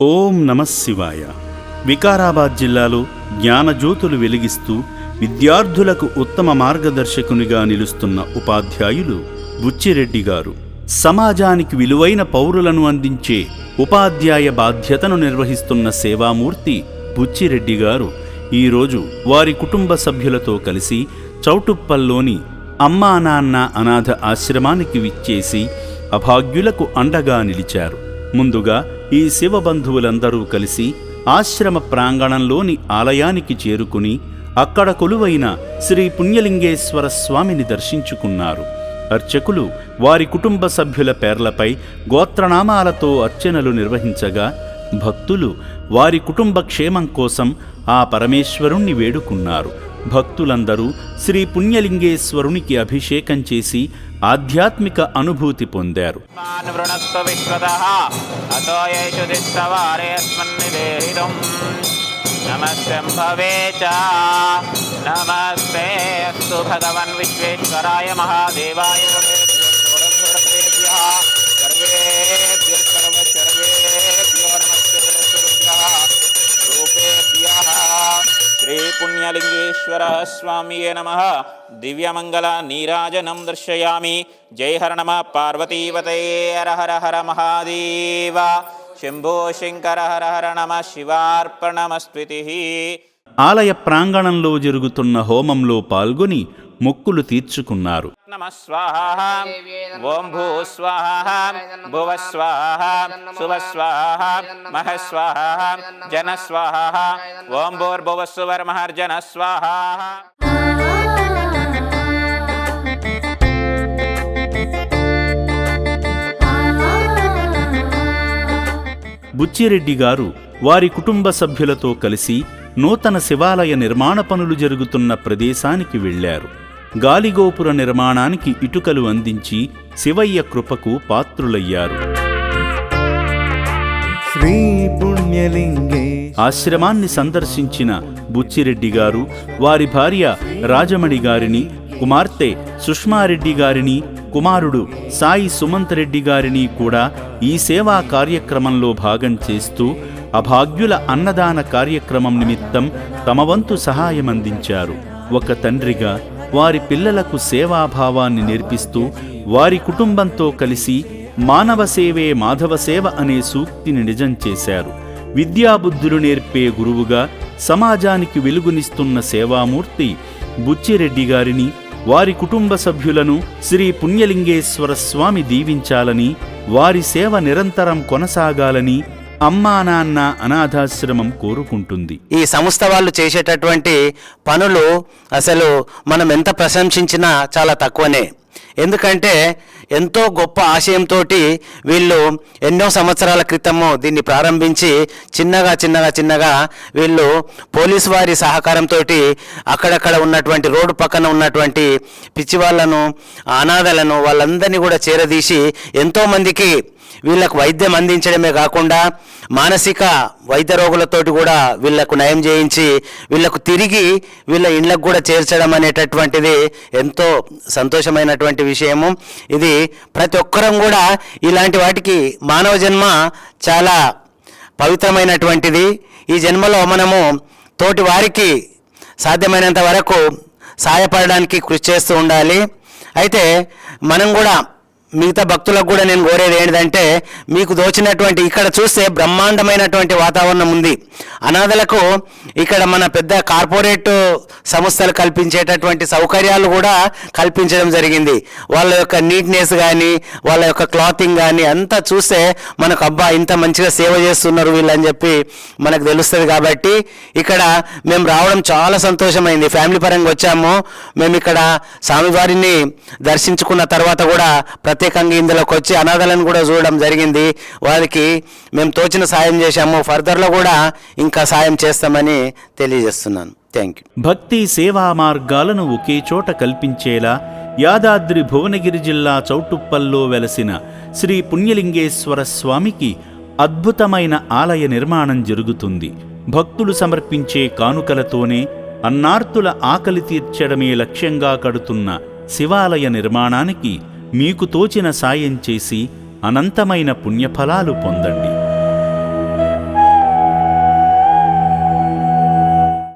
ఓం నమః శివాయ. వికారాబాద్ జిల్లాలో జ్ఞానజ్యోతులు వెలిగిస్తూ విద్యార్థులకు ఉత్తమ మార్గదర్శకునిగా నిలుస్తున్న ఉపాధ్యాయులు బుచ్చిరెడ్డి గారు. సమాజానికి విలువైన పౌరులను అందించే ఉపాధ్యాయ బాధ్యతను నిర్వహిస్తున్న సేవామూర్తి బుచ్చిరెడ్డి గారు ఈరోజు వారి కుటుంబ సభ్యులతో కలిసి చౌటుప్పల్లోని అమ్మా నాన్న అనాథ ఆశ్రమానికి విచ్చేసి అభాగ్యులకు అండగా నిలిచారు. ముందుగా ఈ శివబంధువులందరూ కలిసి ఆశ్రమ ప్రాంగణంలోని ఆలయానికి చేరుకుని అక్కడ కొలువైన శ్రీ పుణ్యలింగేశ్వర స్వామిని దర్శించుకున్నారు. అర్చకులు వారి కుటుంబ సభ్యుల పేర్లపై గోత్రనామాలతో అర్చనలు నిర్వహించగా భక్తులు వారి కుటుంబ క్షేమం కోసం ఆ పరమేశ్వరుణ్ణి వేడుకున్నారు. భక్తులందరూ శ్రీ పుణ్యలింగేశ్వరునికి అభిషేకం చేసి ఆధ్యాత్మిక అనుభూతి పొందారు. భగవన్ విశ్వేశ్వరాయ మహాదేవాయ శ్రీ పుణ్యలింగేశ్వర స్వామియే నమః. దివ్యమంగళ నీరాజనం దర్శయామి. జై హర నమ పార్వతీపతయే. హర హర హర మహాదేవ. శంభో శంకర హర హర నమ శివార్పణమస్త్వితి. ఆలయ ప్రాంగణంలో జరుగుతున్న హోమంలో పాల్గొని మొక్కులు తీర్చుకున్నారు. నమ స్వాహ. ఓం భూ స్వాహ భువ స్వాహ శుభ స్వాహ మహ స్వాహ జన స్వాహ. ఓం భూర్భువ సువర్మహర్జన స్వాహ. బుచ్చిరెడ్డి గారు వారి కుటుంబ సభ్యులతో కలిసి నూతన శివాలయ నిర్మాణ పనులు జరుగుతున్న ప్రదేశానికి వెళ్లారు. గాలిగోపుర నిర్మాణానికి ఇటుకలు అందించి శివయ్య కృపకు పాత్రులయ్యారు. ఆశ్రమాన్ని సందర్శించిన బుచ్చిరెడ్డి గారు వారి భార్య రాజమణి గారిని, కుమార్తె సుష్మారెడ్డి గారిని, కుమారుడు సాయి సుమంత్ రెడ్డి గారిని కూడా ఈ సేవా కార్యక్రమంలో భాగం చేస్తూ అభాగ్యుల అన్నదాన కార్యక్రమం నిమిత్తం తమ వంతు సహాయమందించారు. ఒక తండ్రిగా వారి పిల్లలకు సేవాభావాన్ని నేర్పిస్తూ వారి కుటుంబంతో కలిసి మానవ సేవే మాధవ సేవ అనే సూక్తిని నిజం చేశారు. విద్యాబుద్ధులు నేర్పే గురువుగా సమాజానికి వెలుగునిస్తున్న సేవామూర్తి బుచ్చిరెడ్డి గారిని, వారి కుటుంబ సభ్యులను శ్రీ పుణ్యలింగేశ్వర స్వామి దీవించాలని, వారి సేవ నిరంతరం కొనసాగాలని అమ్మా నాన్న అనాథాశ్రమం కోరుకుంటుంది. ఈ సంస్థ వాళ్ళు చేసేటటువంటి పనులు అసలు మనం ఎంత ప్రశంసించినా చాలా తక్కువనే. ఎందుకంటే ఎంతో గొప్ప ఆశయంతో వీళ్ళు ఎన్నో సంవత్సరాల క్రితము దీన్ని ప్రారంభించి చిన్నగా వీళ్ళు పోలీసు వారి సహకారంతో అక్కడక్కడ ఉన్నటువంటి రోడ్డు పక్కన ఉన్నటువంటి పిచ్చి వాళ్ళను, అనాథలను వాళ్ళందరినీ కూడా చేరదీసి ఎంతోమందికి వీళ్ళకు వైద్యం అందించడమే కాకుండా మానసిక వైద్య రోగులతోటి కూడా వీళ్లకు నయం చేయించి వీళ్లకు తిరిగి వీళ్ళ ఇండ్లకు కూడా చేర్చడం అనేటటువంటిది ఎంతో సంతోషమైనటువంటి విషయము. ఇది ప్రతి ఒక్కరం కూడా ఇలాంటి వాటికి మానవ జన్మ చాలా పవిత్రమైనటువంటిది. ఈ జన్మలో మనము తోటి వారికి సాధ్యమైనంత వరకు సహాయపడడానికి కృషి చేస్తూ ఉండాలి. అయితే మనం కూడా మిగతా భక్తులకు కూడా నేను కోరేది ఏంటంటే, మీకు దోచినటువంటి ఇక్కడ చూస్తే బ్రహ్మాండమైనటువంటి వాతావరణం ఉంది. అనాథలకు ఇక్కడ మన పెద్ద కార్పొరేట్ సంస్థలు కల్పించేటటువంటి సౌకర్యాలు కూడా కల్పించడం జరిగింది. వాళ్ళ యొక్క నీట్నెస్ కానీ వాళ్ళ యొక్క క్లాతింగ్ కానీ అంతా చూస్తే మనకు అబ్బా ఇంత మంచిగా సేవ చేస్తున్నారు వీళ్ళని చెప్పి మనకు తెలుస్తుంది. కాబట్టి ఇక్కడ మేము రావడం చాలా సంతోషమైంది. ఫ్యామిలీ పరంగా వచ్చాము. మేము ఇక్కడ స్వామివారిని దర్శించుకున్న తర్వాత కూడా ప్రత్యేకంగా ఇందులోకి వచ్చి అనాథలను కూడా చూడడం జరిగింది. వారికి మేము తోచిన సాయం చేశాము. ఫర్దర్లో కూడా ఇంకా సాయం చేస్తామని తెలియజేస్తున్నాను. Thank you. భక్తి సేవా మార్గాలను ఒకే చోట కల్పించేలా యాదాద్రి భువనగిరి జిల్లా చౌటుప్పల్లో వెలసిన శ్రీ పుణ్యలింగేశ్వర స్వామికి అద్భుతమైన ఆలయ నిర్మాణం జరుగుతుంది. భక్తులు సమర్పించే కానుకలతోనే అన్నార్తుల ఆకలి తీర్చడమే లక్ష్యంగా కడుతున్న శివాలయ నిర్మాణానికి మీకు తోచిన సాయం చేసి అనంతమైన పుణ్యఫలాలు పొందండి.